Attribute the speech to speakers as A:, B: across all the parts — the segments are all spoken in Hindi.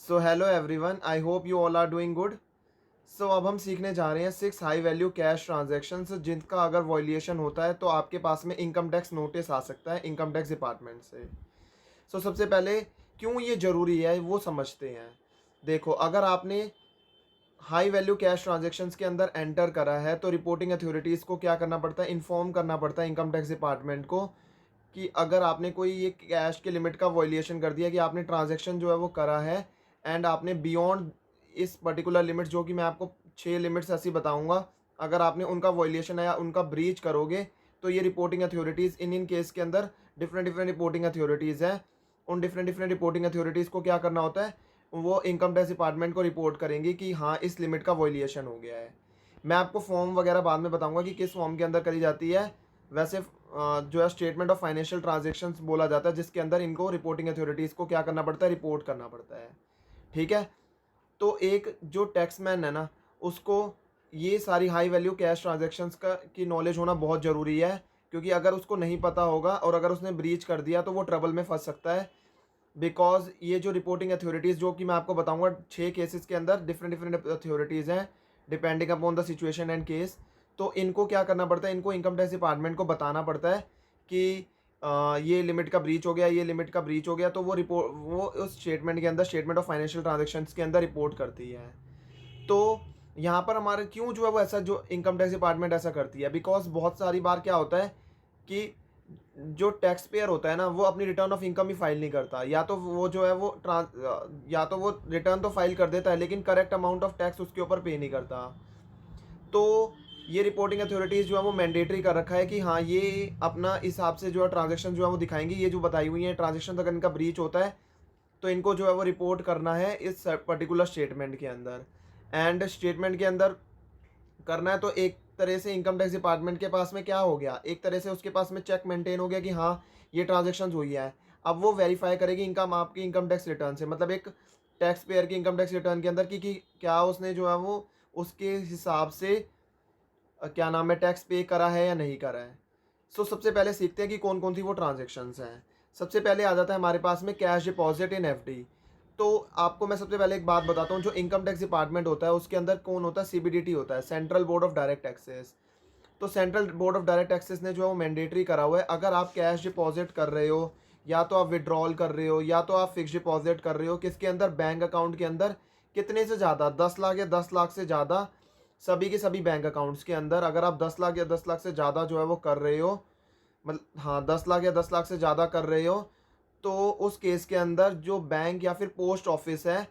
A: So hello everyone, I hope you all are doing good. So अब हम सीखने जा रहे हैं 6 हाई वैल्यू कैश ट्रांजैक्शंस जिनका अगर वॉल्यूशन होता है तो आपके पास में इनकम टैक्स नोटिस आ सकता है इनकम टैक्स डिपार्टमेंट से। सबसे पहले क्यों ये ज़रूरी है वो समझते हैं। देखो, अगर आपने हाई वैल्यू कैश ट्रांजैक्शंस के अंदर एंटर करा है तो रिपोर्टिंग अथॉरिटीज़ को क्या करना पड़ता है, इन्फॉर्म करना पड़ता है इनकम टैक्स डिपार्टमेंट को कि अगर आपने कोई ये कैश के लिमिट का वॉल्यूशन कर दिया कि आपने ट्रांजैक्शन जो है वो करा है एंड आपने बियॉन्ड इस पर्टिकुलर लिमिट, जो कि मैं आपको 6 लिमिट्स ऐसी बताऊंगा, अगर आपने उनका वॉल्यूशन या उनका ब्रीच करोगे तो ये reporting authorities in in case के अंदर डिफरेंट डिफरेंट रिपोर्टिंग अथॉरिटीज़ हैं। उन डिफरेंट डिफरेंट रिपोर्टिंग अथॉरिटीज़ को क्या करना होता है, वो इनकम टैक्स डिपार्टमेंट को रिपोर्ट करेंगी कि हाँ इस लिमिट का वॉल्यूशन हो गया है। मैं आपको फॉर्म वगैरह बाद में बताऊंगा कि किस फॉर्म के अंदर करी जाती है। वैसे जो है स्टेटमेंट ऑफ फाइनेंशियल ट्रांजेक्शन्स बोला जाता है, जिसके अंदर इनको रिपोर्टिंग अथॉरिटीज़ को क्या करना पड़ता है, रिपोर्ट करना पड़ता है। ठीक है। तो एक जो टैक्समैन है ना, उसको ये सारी हाई वैल्यू कैश ट्रांजेक्शन्स का की नॉलेज होना बहुत ज़रूरी है, क्योंकि अगर उसको नहीं पता होगा और अगर उसने ब्रीच कर दिया तो वो ट्रबल में फंस सकता है। बिकॉज ये जो रिपोर्टिंग अथॉरिटीज़ जो कि मैं आपको बताऊंगा 6 केसेस के अंदर डिफरेंट डिफरेंट अथॉरिटीज़ हैं depending upon the situation and case. तो इनको क्या करना पड़ता है, इनको इनकम टैक्स डिपार्टमेंट को बताना पड़ता है कि ये लिमिट का ब्रीच हो गया, ये लिमिट का ब्रीच हो गया, तो वो रिपोर्ट वो उस स्टेटमेंट के अंदर, स्टेटमेंट ऑफ फाइनेंशियल ट्रांजेक्शन्स के अंदर रिपोर्ट करती है। तो यहाँ पर हमारे क्यों जो है वो ऐसा, जो इनकम टैक्स डिपार्टमेंट ऐसा करती है, बिकॉज बहुत सारी बार क्या होता है कि जो टैक्स पेयर होता है ना, वो अपनी return of income he file नहीं करता, या तो वो जो है वो या तो वो रिटर्न तो फाइल कर देता है लेकिन करेक्ट अमाउंट ऑफ टैक्स उसके ऊपर पे नहीं करता। तो ये रिपोर्टिंग अथॉरिटीज़ जो है वो मैंडेटरी कर रखा है कि हाँ ये अपना हिसाब से जो है ट्रांजेक्शन जो है वो दिखाएंगी, ये जो बताई हुई है ट्रांजेक्शन अगर इनका ब्रीच होता है तो इनको जो है वो रिपोर्ट करना है इस पर्टिकुलर स्टेटमेंट के अंदर। एंड स्टेटमेंट के अंदर करना है तो एक तरह से इनकम टैक्स डिपार्टमेंट के पास में क्या हो गया, एक तरह से उसके पास में चेक मेंटेन हो गया कि हाँ ये ट्रांजेक्शन हुई है। अब वो वेरीफाई करेगी इनकम आपकी इनकम टैक्स रिटर्न से, मतलब एक टैक्स पेयर की इनकम टैक्स रिटर्न के अंदर कि क्या उसने जो है वो उसके हिसाब से क्या नाम है टैक्स पे करा है या नहीं करा है। सबसे पहले सीखते हैं कि कौन कौन सी वो ट्रांजेक्शन्स हैं। सबसे पहले आ जाता है हमारे पास में कैश डिपॉजिट इन एफडी। तो आपको मैं सबसे पहले एक बात बताता हूँ, जो इनकम टैक्स डिपार्टमेंट होता है उसके अंदर कौन होता है, सीबीडीटी होता है, central board of direct taxes. तो central board of direct taxes ने जो है वो मैंडेटरी करा हुआ है, अगर आप कैश डिपॉजिट कर रहे हो या तो आप विड्रॉल कर रहे हो या तो आप फिक्स डिपॉजिट कर रहे हो, किसके अंदर, बैंक अकाउंट के अंदर, कितने से ज़्यादा 10 लाख या 10 लाख से ज़्यादा, सभी के सभी बैंक अकाउंट्स के अंदर अगर आप 10 लाख या 10 लाख से ज़्यादा जो है वो कर रहे हो, मतलब हाँ 10 लाख या 10 लाख से ज़्यादा कर रहे हो, तो उस केस के अंदर जो बैंक या फिर पोस्ट ऑफिस है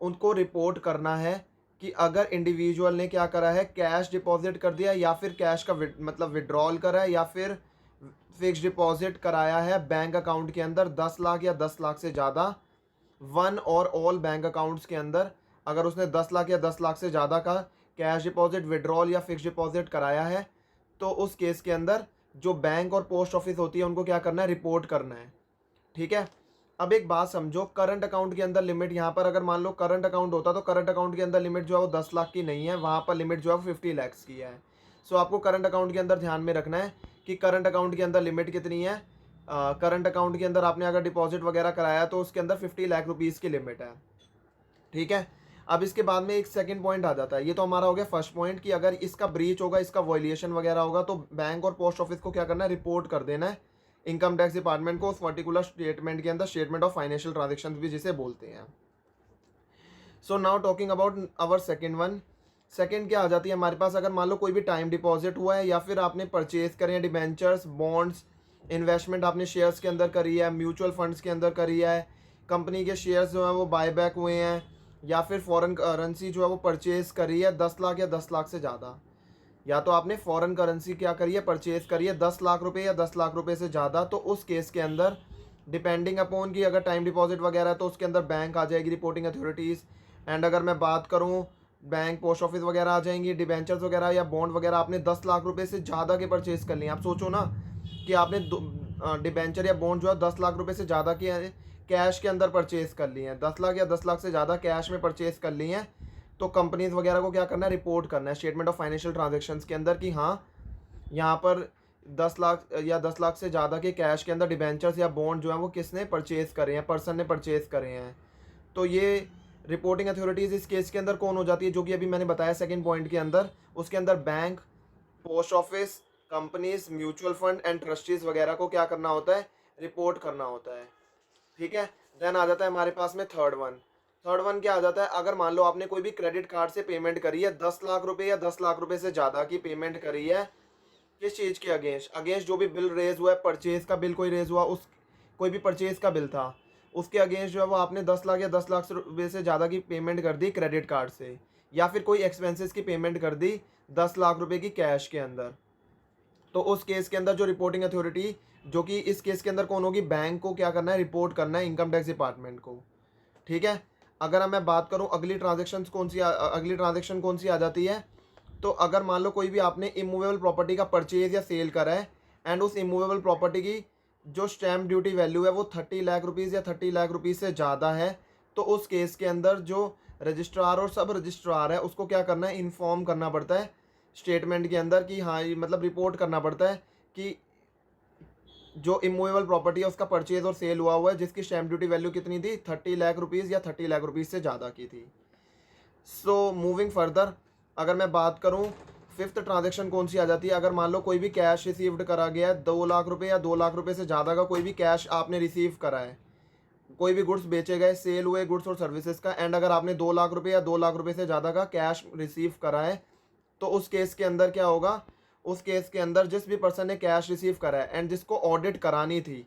A: उनको रिपोर्ट करना है कि अगर इंडिविजुअल ने क्या करा है, कैश डिपॉजिट कर दिया या फिर कैश का मतलब विड्रॉल करा है या फिर फिक्स डिपॉजिट कराया है बैंक अकाउंट के अंदर 10 लाख या 10 लाख से ज़्यादा, वन और ऑल बैंक अकाउंट्स के अंदर अगर उसने 10 लाख या 10 लाख से ज़्यादा का कैश डिपॉजिट, विड्रॉल या फिक्स डिपॉजिट कराया है, तो उस केस के अंदर जो बैंक और पोस्ट ऑफिस होती है उनको क्या करना है, रिपोर्ट करना है। ठीक है। अब एक बात समझो, करंट अकाउंट के अंदर लिमिट, यहाँ पर अगर मान लो करंट अकाउंट होता तो करंट अकाउंट के अंदर लिमिट जो है वो 10 लाख की नहीं है, वहाँ पर लिमिट जो है वो 50 लैक्स की है। आपको करंट अकाउंट के अंदर ध्यान में रखना है कि करंट अकाउंट के अंदर लिमिट कितनी है। करंट अकाउंट के अंदर आपने अगर डिपॉजिट वगैरह कराया तो उसके अंदर 50 लाख रुपीज़ की लिमिट है। ठीक है। अब इसके बाद में एक सेकंड पॉइंट आ जाता है, ये तो हमारा हो गया फर्स्ट पॉइंट कि अगर इसका ब्रीच होगा, इसका वॉल्यूशन वगैरह होगा तो बैंक और पोस्ट ऑफिस को क्या करना है, रिपोर्ट कर देना है इनकम टैक्स डिपार्टमेंट को उस पर्टिकुलर स्टेटमेंट के अंदर, स्टेटमेंट ऑफ फाइनेंशियल ट्रांजेक्शन भी जिसे बोलते हैं। Now talking about our second one. Second क्या आ जाती है हमारे पास, अगर मान लो कोई भी टाइम डिपॉजिट हुआ है या फिर आपने परचेज करे हैं डिबेंचर्स, बॉन्ड्स, इन्वेस्टमेंट आपने शेयर्स के अंदर करी है, म्यूचुअल फंड्स के अंदर करी है, कंपनी के शेयर्स जो हैं वो बायबैक हुए हैं, या फिर फॉरेन करेंसी जो है वो परचेज करी है 10 लाख या 10 लाख से ज़्यादा, या तो आपने फॉरेन करेंसी क्या करी है, परचेज करी है 10 लाख रुपए या 10 लाख रुपए से ज़्यादा, तो उस केस के अंदर डिपेंडिंग अपॉन कि अगर टाइम डिपॉजिट वगैरह है तो उसके अंदर बैंक आ जाएगी, रिपोर्टिंग अथॉरिटीज़। एंड अगर मैं बात करूँ, बैंक पोस्ट ऑफिस वगैरह आ जाएंगी, डिबेंचर्स वगैरह या बॉन्ड वगैरह आपने 10 लाख रुपए से ज़्यादा के परचेज कर लिए। आप सोचो ना कि आपने डिबेंचर या बॉन्ड जो है 10 लाख रुपए से ज़्यादा के कैश के अंदर परचेज कर लिए हैं, 10 लाख या 10 लाख से ज़्यादा कैश में परचेज कर लिए हैं, तो कंपनीज वगैरह को क्या करना है, रिपोर्ट करना है स्टेटमेंट ऑफ फाइनेंशियल ट्रांजेक्शन्स के अंदर कि हाँ यहाँ पर 10 लाख या 10 लाख से ज़्यादा के कैश के अंदर डिबेंचर्स या बॉन्ड जो है वो किसने परचेज करे हैं, पर्सन ने परचेज करे हैं। तो ये रिपोर्टिंग अथॉरिटीज़ इस केस के अंदर कौन हो जाती है, जो कि अभी मैंने बताया सेकंड पॉइंट के अंदर, उसके अंदर bank, post office, companies, mutual fund and trustees वगैरह को क्या करना होता है, रिपोर्ट करना होता है। ठीक है। देन आ जाता है हमारे पास में थर्ड वन क्या आ जाता है, अगर मान लो आपने कोई भी क्रेडिट कार्ड से पेमेंट करी है 10 लाख रुपए या 10 लाख रुपए से ज़्यादा की पेमेंट करी है, किस चीज़ के अगेंस्ट जो भी बिल रेज हुआ है, परचेज का बिल कोई रेज हुआ, उस कोई भी परचेज का बिल था, उसके अगेंस्ट जो है वो आपने 10 लाख या 10 लाख रुपए से ज़्यादा की पेमेंट कर दी क्रेडिट कार्ड से, या फिर कोई एक्सपेंसेस की पेमेंट कर दी 10 लाख रुपए की कैश के अंदर, तो उस केस के अंदर जो रिपोर्टिंग अथॉरिटी, जो कि इस केस के अंदर कौन होगी, बैंक को क्या करना है, रिपोर्ट करना है इनकम टैक्स डिपार्टमेंट को। ठीक है। अगर अब मैं बात करूं अगली ट्रांजेक्शन कौन सी आ जाती है, तो अगर मान लो कोई भी आपने इमूवेबल प्रॉपर्टी का परचेज या सेल करा है, एंड उस इमूवेबल प्रॉपर्टी की जो स्टैम्प ड्यूटी वैल्यू है वो 30 लाख रुपीज़ या 30 लाख रुपीज़ से ज़्यादा है, तो उस केस के अंदर जो रजिस्ट्रार और सब रजिस्ट्रार है उसको क्या करना है, इन्फॉर्म करना पड़ता है स्टेटमेंट के अंदर कि हाँ, ये मतलब रिपोर्ट करना पड़ता है कि जो इमूवेबल प्रॉपर्टी है उसका परचेज और सेल हुआ है, जिसकी स्टैम्प ड्यूटी वैल्यू कितनी थी, 30 लाख रुपीज़ या 30 लाख रुपीज़ से ज़्यादा की थी। सो मूविंग फर्दर, अगर मैं बात करूं फिफ्थ ट्रांजैक्शन कौन सी आ जाती है, अगर मान लो कोई भी कैश रिसीव्ड करा गया है, 2 लाख रुपए या 2 लाख रुपए से ज़्यादा का कोई भी कैश आपने रिसीव करा है, कोई भी गुड्स बेचे गए, सेल हुए गुड्स और सर्विसेज का, एंड अगर आपने 2 लाख रुपए या 2 लाख रुपए से ज़्यादा का कैश रिसीव करा है, तो उस केस के अंदर क्या होगा, उस केस के अंदर जिस भी पर्सन ने कैश रिसीव करा है एंड जिसको ऑडिट करानी थी,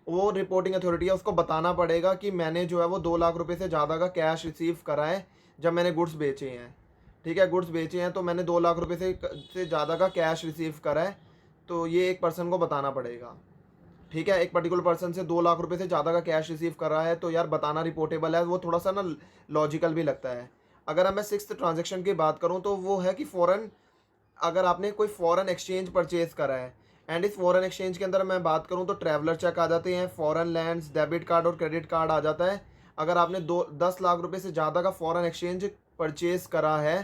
A: वो रिपोर्टिंग अथॉरिटी है, उसको बताना पड़ेगा कि मैंने जो है वो 2 लाख रुपए से ज़्यादा का कैश रिसीव करा है जब मैंने गुड्स बेचे हैं। ठीक है, गुड्स बेचे हैं तो मैंने 2 लाख रुपए से ज़्यादा का कैश रिसीव करा है, तो ये एक पर्सन को बताना पड़ेगा। ठीक है, एक पर्टिकुलर पर्सन से 2 लाख रुपए से ज़्यादा का कैश रिसीव कर रहा है, तो यार बताना रिपोर्टेबल है, वो थोड़ा सा ना लॉजिकल भी लगता है। अगर अब मैं सिक्स्थ ट्रांजेक्शन की बात करूँ तो वो है कि फ़ॉरेन, अगर आपने कोई फॉरेन एक्सचेंज परचेज करा है, एंड इस फॉरेन एक्सचेंज के अंदर मैं बात करूं तो ट्रैवलर चेक आ जाते हैं, फॉरेन लैंड्स, डेबिट कार्ड और क्रेडिट कार्ड आ जाता है। अगर आपने 10 लाख रुपए से ज़्यादा का फॉरेन एक्सचेंज परचेज करा है,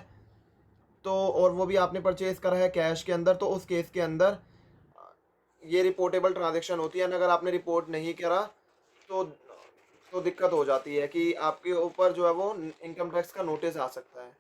A: तो और वो भी आपने परचेज करा है कैश के अंदर, तो उस केस के अंदर ये रिपोर्टेबल ट्रांजेक्शन होती है, एंड अगर आपने रिपोर्ट नहीं करा तो दिक्कत हो जाती है कि आपके ऊपर जो है वो इनकम टैक्स का नोटिस आ सकता है।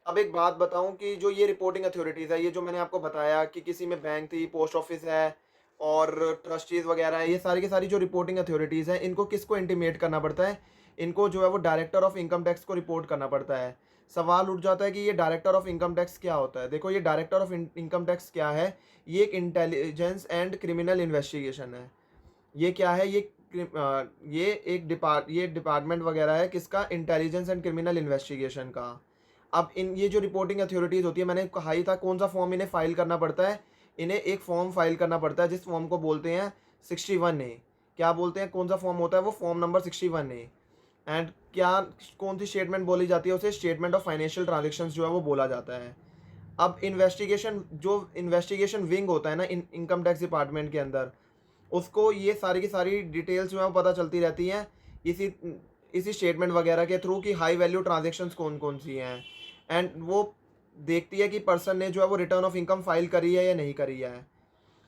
A: अब एक बात बताऊं कि जो ये रिपोर्टिंग अथॉरिटीज़ है, ये जो मैंने आपको बताया कि किसी में बैंक थी, पोस्ट ऑफिस है और ट्रस्टीज़ वगैरह है, ये सारी की सारी जो रिपोर्टिंग अथॉरिटीज़ हैं, इनको किसको इंटीमेट करना पड़ता है, इनको जो है वो डायरेक्टर ऑफ इनकम टैक्स को रिपोर्ट करना पड़ता है। सवाल उठ जाता है कि ये डायरेक्टर ऑफ इनकम टैक्स क्या होता है। देखो, ये डायरेक्टर ऑफ इनकम टैक्स क्या है, ये एक इंटेलिजेंस एंड क्रिमिनल इन्वेस्टिगेशन है। ये क्या है, ये डिपार्टमेंट वगैरह है किसका, इंटेलिजेंस एंड क्रिमिनल इन्वेस्टिगेशन का। अब इन ये जो रिपोर्टिंग अथॉरिटीज़ होती है, मैंने कहा ही था कौन सा फॉर्म इन्हें फाइल करना पड़ता है, इन्हें एक फॉर्म फाइल करना पड़ता है जिस फॉर्म को बोलते हैं 61A। क्या बोलते हैं, कौन सा फॉर्म होता है वो, फॉर्म नंबर 61A। एंड क्या, कौन सी स्टेटमेंट बोली जाती है, उसे स्टेटमेंट ऑफ फाइनेंशियल ट्रांजेक्शंस जो है वो बोला जाता है। अब इन्वेस्टिगेशन विंग होता है ना इनकम टैक्स डिपार्टमेंट के अंदर, उसको ये सारी की सारी डिटेल्स जो है वो पता चलती रहती हैं इसी स्टेटमेंट वगैरह के थ्रू कि हाई वैल्यू ट्रांजेक्शन्स कौन कौन सी हैं, एंड वो देखती है कि पर्सन ने जो है वो रिटर्न ऑफ इनकम फाइल करी है या नहीं करी है।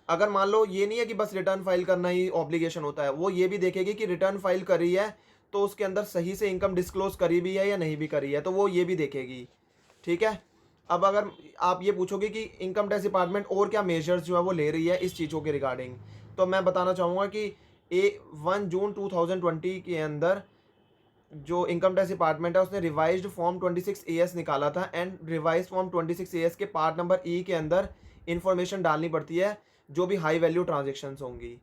A: अगर मान लो ये नहीं है कि बस रिटर्न फाइल करना ही ऑब्लिगेशन होता है, वो ये भी देखेगी कि रिटर्न फाइल करी है तो उसके अंदर सही से इनकम डिस्क्लोज करी भी है या नहीं भी करी है, तो वो ये भी देखेगी। ठीक है। अब अगर आप ये पूछोगे कि इनकम टैक्स डिपार्टमेंट और क्या मेजर्स जो है वो ले रही है इस चीज़ों के रिगार्डिंग, तो मैं बताना चाहूँगा कि 1 जून 2020 के अंदर जो इनकम टैक्स डिपार्टमेंट है उसने रिवाइज्ड फॉर्म 26AS निकाला था, एंड रिवाइज फॉर्म 26AS के पार्ट नंबर ई के अंदर इंफॉर्मेशन डालनी पड़ती है जो भी हाई वैल्यू ट्रांजेक्शन्स होंगी।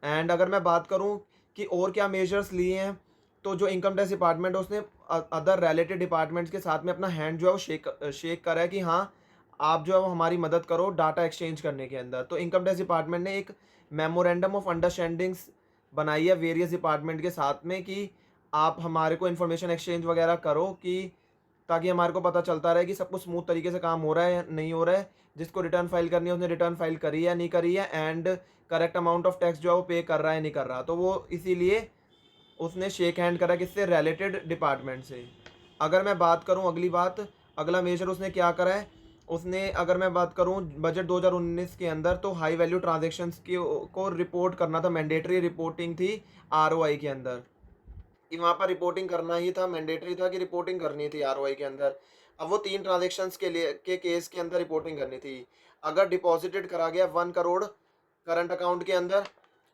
A: एंड अगर मैं बात करूं कि और क्या मेजर्स लिए हैं, तो जो इनकम टैक्स डिपार्टमेंट है उसने अदर रिलेटेड डिपार्टमेंट्स के साथ में अपना हैंड जो है वो शेक करा है कि हाँ, आप जो है वो हमारी मदद करो डाटा एक्सचेंज करने के अंदर। तो इनकम टैक्स डिपार्टमेंट ने एक मेमोरेंडम ऑफ अंडरस्टैंडिंग्स बनाई है वेरियस डिपार्टमेंट के साथ में कि आप हमारे को इन्फॉर्मेशन एक्सचेंज वगैरह करो, कि ताकि हमारे को पता चलता रहे कि सब कुछ स्मूथ तरीके से काम हो रहा है या नहीं हो रहा है, जिसको रिटर्न फाइल करनी है उसने रिटर्न फाइल करी है नहीं करी है, and correct amount of tax जो है वो पे कर रहा है नहीं कर रहा। तो वो इसीलिए उसने शेक हैंड करा किससे, रिलेटेड डिपार्टमेंट से। अगर मैं बात करूं अगला मेजर उसने क्या करा है, उसने, अगर मैं बात करूं बजट 2019 के अंदर, तो हाई वैल्यू ट्रांजेक्शन्स की को रिपोर्ट करना था, मैंडेटरी रिपोर्टिंग थी ROI के अंदर। वहाँ पर रिपोर्टिंग करना ही था, मैंडेटरी था कि रिपोर्टिंग करनी थी आरओआई के अंदर। अब वो 3 ट्रांज़ैक्शंस के लिए के केस के अंदर रिपोर्टिंग करनी थी। अगर डिपॉज़िटेड करा गया 1 करोड़ करंट अकाउंट के अंदर,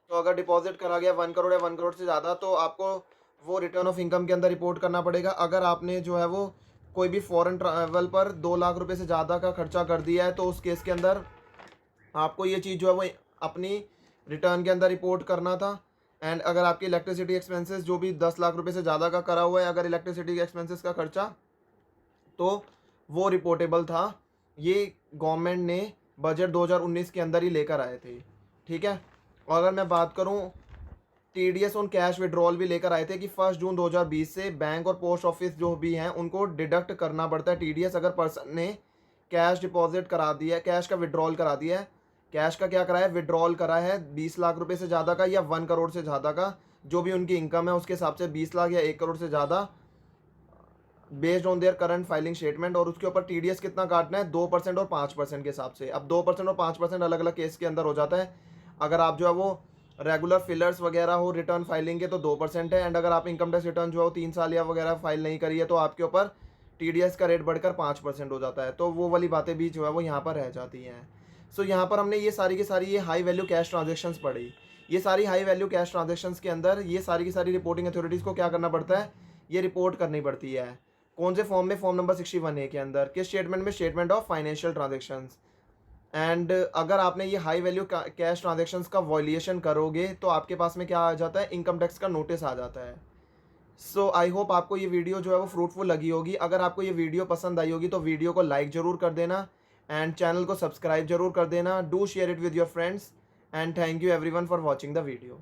A: तो अगर डिपॉज़िट करा गया 1 करोड़ या 1 करोड़ से ज़्यादा, तो आपको वो रिटर्न ऑफ इनकम के अंदर रिपोर्ट करना पड़ेगा। अगर आपने जो है वो कोई भी फ़ॉरेन ट्रैवल पर 2 लाख रुपए से ज़्यादा का खर्चा कर दिया है, तो उस केस के अंदर आपको ये चीज़ जो है वो अपनी रिटर्न के अंदर रिपोर्ट करना था। एंड अगर आपकी इलेक्ट्रिसिटी एक्सपेंसेस जो भी 10 लाख रुपए से ज़्यादा का करा हुआ है, अगर इलेक्ट्रिसिटी एक्सपेंसेस का खर्चा, तो वो रिपोर्टेबल था। ये गवर्नमेंट ने बजट 2019 के अंदर ही लेकर आए थे, ठीक है। और अगर मैं बात करूं, टीडीएस ऑन कैश विड्रॉल भी लेकर आए थे कि 1 जून 2020 से बैंक और पोस्ट ऑफिस जो भी हैं उनको डिडक्ट करना पड़ता है टीडीएस, अगर पर्सन ने कैश डिपॉजिट करा दिया है, कैश का विड्रॉल करा दिया है। कैश का क्या करा है, विड्रॉल करा है 20 लाख रुपए से ज़्यादा का या 1 करोड़ से ज़्यादा का, जो भी उनकी इनकम है उसके हिसाब से 20 लाख या 1 करोड़ से ज़्यादा, based on their current filing statement. और उसके ऊपर टीडीएस कितना काटना है, 2% और 5% के हिसाब से। अब 2% और 5% अलग अलग केस के अंदर हो जाता है। अगर आप जो है वो रेगुलर फिलर्स वगैरह हो रिटर्न फाइलिंग के, तो 2% है। एंड अगर आप इनकम टैक्स रिटर्न जो है 3 साल या वगैरह फाइल नहीं करी है, तो आपके ऊपर टीडीएस का रेट बढ़कर 5% हो जाता है। तो वो वाली बातें भी जो है वो यहाँ पर रह जाती हैं। सो यहाँ पर हमने ये सारी की सारी ये हाई वैल्यू कैश ट्रांजेक्शन्स पढ़ी। ये सारी हाई वैल्यू कैश ट्रांजेक्शन्स के अंदर ये सारी की सारी रिपोर्टिंग अथॉरिटीज़ को क्या करना पड़ता है, ये रिपोर्ट करनी पड़ती है। कौन से फॉर्म में, फॉर्म नंबर 61A के अंदर, किस स्टेटमेंट में, statement of financial transactions. And अगर आपने ये हाई वैल्यू कैश ट्रांजेक्शन्स का वॉल्यूशन करोगे, तो आपके पास में क्या आ जाता है, इनकम टैक्स का नोटिस आ जाता है। सो आई होप आपको ये वीडियो जो है वो फ्रूटफुल लगी होगी। अगर आपको ये वीडियो पसंद आई होगी तो वीडियो को लाइक ज़रूर कर देना एंड चैनल को सब्सक्राइब जरूर कर देना। Do share it with your friends and thank you everyone for watching the video.